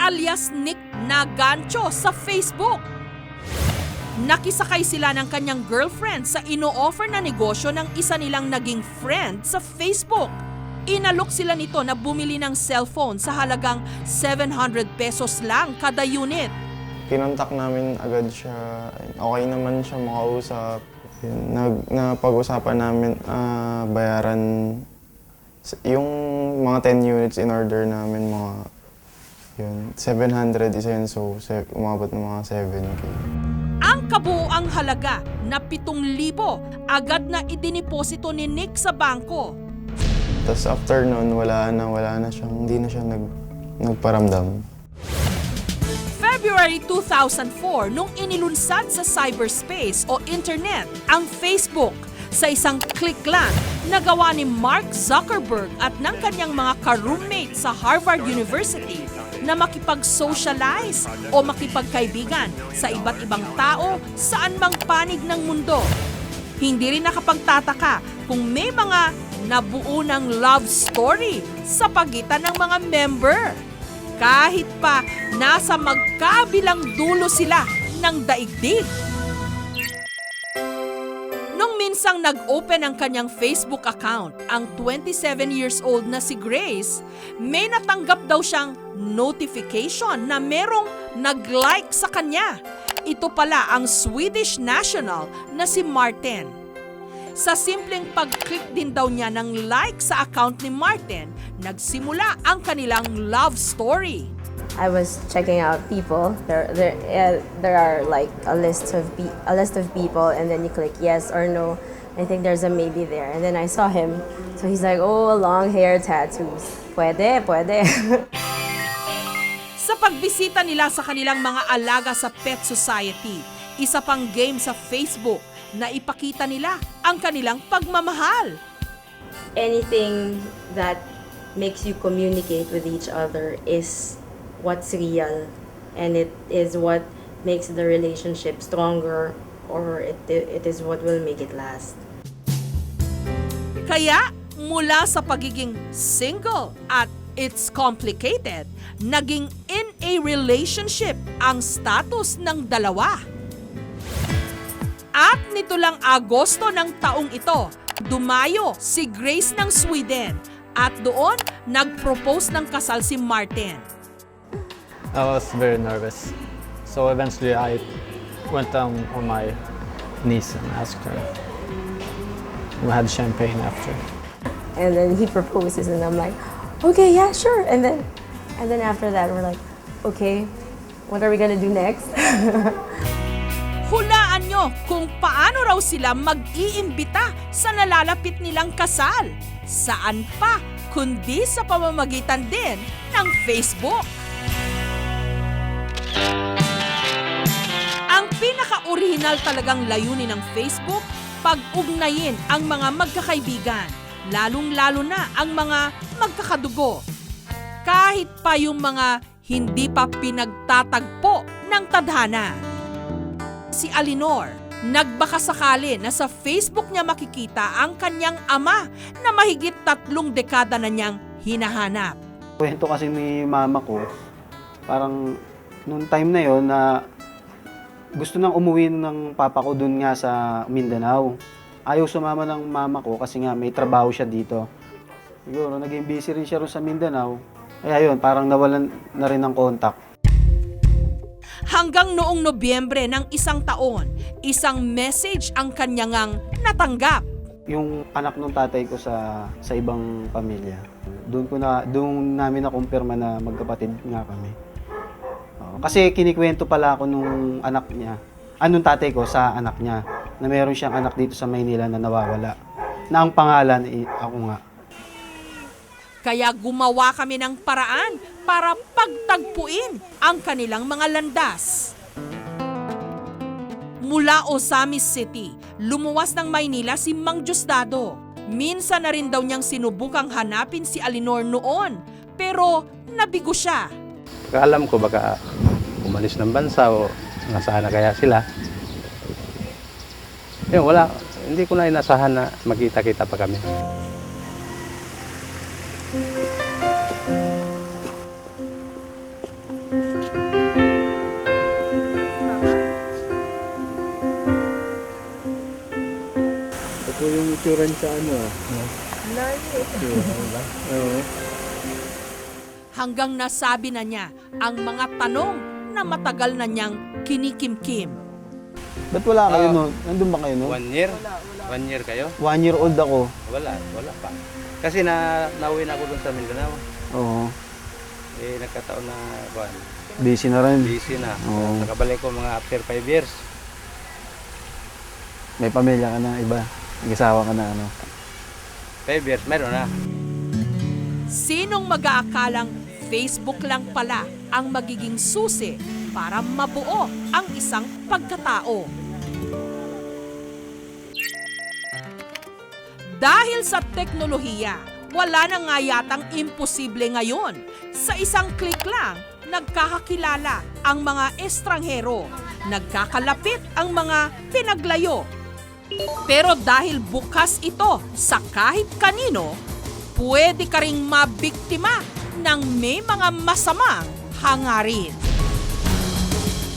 alias Nick Nagancho sa Facebook. Nakisakay sila ng kanyang girlfriend sa ino-offer na negosyo ng isa nilang naging friend sa Facebook. Inalok sila nito na bumili ng cellphone sa halagang 700 pesos lang kada unit. Kinontak namin agad siya. Okay naman siya makausap. Napag-usapan namin bayaran yung mga 10 units in order namin, mga yun, 700 isa yun, so umabot ng mga 7K. Ang kabuuang halaga na 7,000 agad na idiniposito ni Nick sa bangko. Tapos after nun, wala na siyang, hindi na siya nagparamdam. February 2004 nung inilunsad sa cyberspace o internet ang Facebook. Sa isang click lang, nagawa ni Mark Zuckerberg at ng kanyang mga ka-roommate sa Harvard University na makipag-socialize o makipagkaibigan sa iba't ibang tao saan mang panig ng mundo. Hindi rin nakapagtataka kung may mga nabuo ng love story sa pagitan ng mga member. Kahit pa nasa magkabilang dulo sila ng daigdig. Nung minsang nag-open ang kanyang Facebook account, ang 27 years old na si Grace, may natanggap daw siyang notification na merong nag-like sa kanya. Ito pala ang Swedish national na si Martin. Sa simpleng pag-click din daw niya ng like sa account ni Martin, nagsimula ang kanilang love story. I was checking out people. There are like a list of people, and then you click yes or no. I think there's a maybe there, and then I saw him. So he's like, oh, long hair tattoos. Pwede, pwede. Sa pagbisita nila sa kanilang mga alaga sa Pet Society, isa pang game sa Facebook na ipakita nila ang kanilang pagmamahal. Anything that makes you communicate with each other is what's real, and it is what makes the relationship stronger, or it is what will make it last. Kaya mula sa pagiging single at it's complicated, naging in a relationship ang status ng dalawa. At nito lang Agosto ng taong ito, dumayo si Grace ng Sweden at doon nag-propose ng kasal si Martin. I was very nervous. So eventually I went down on my knees and asked her. We had champagne after. And then he proposes, and I'm like, okay, yeah, sure. And then after that, we're like, okay, what are we gonna do next? Hulaan nyo kung paano raw sila mag-iimbita sa nalalapit nilang kasal. Saan pa kundi sa pamamagitan din ng Facebook. Ang pinaka-original talagang layunin ng Facebook, pag-ugnayin ang mga magkakaibigan, lalong-lalo na ang mga magkakadugo. Kahit pa yung mga hindi pa pinagtatagpo ng tadhana. Si Alinor, nagbakasakali na sa Facebook niya makikita ang kanyang ama na mahigit 3 dekada na niyang hinahanap. Kwento kasi ni mama ko, parang noong time na yon na gusto nang umuwi ng papa ko dun nga sa Mindanao. Ayaw sumama ng mama ko kasi nga may trabaho siya dito. Siguro naging busy rin siya ron sa Mindanao. Kaya yun, parang nawalan na rin ng contact. Hanggang noong Nobyembre ng isang taon, isang message ang kanyang natanggap. Yung anak ng tatay ko sa ibang pamilya, doon namin na-kumpirma na magkapatid nga kami. Kasi kinikwento pala ako nung anak niya, anong tatay ko sa anak niya, na meron siyang anak dito sa Maynila na nawawala. Na ang pangalan, ako nga. Kaya gumawa kami ng paraan para pagtagpuin ang kanilang mga landas. Mula Osamis City, lumuwas ng Maynila si Mang Diosdado. Minsan na rin daw niyang sinubukang hanapin si Alinor noon, pero nabigo siya. Alam ko baka umalis ng bansa o nasaan na kaya sila. Yun, wala. Hindi ko na inasahan na magkita-kita pa kami. picturean sa ano ah. Hanggang nasabi na niya ang mga tanong na matagal na niyang kinikimkim. Ba't wala kayo no? Nandun ba kayo no? 1 year? 1 year kayo? 1 year old ako. Wala pa. Kasi nauwi na ako dun sa Mindanao. Oo. Eh, nagkataon na, Busy na rin. busy na. Oo. Nakabalik ko mga after 5 years. May pamilya ka na, iba. Nag-asawa ka na, ano. 5 years, meron na. Sinong mag-aakalang Facebook lang pala ang magiging susi para mabuo ang isang pagkatao? Dahil sa teknolohiya, wala na nga yatang imposible ngayon. Sa isang click lang, nagkakakilala ang mga estranghero, nagkakalapit ang mga pinaglayo. Pero dahil bukas ito sa kahit kanino, pwede ka ring mabiktima ng may mga masamang hangarin.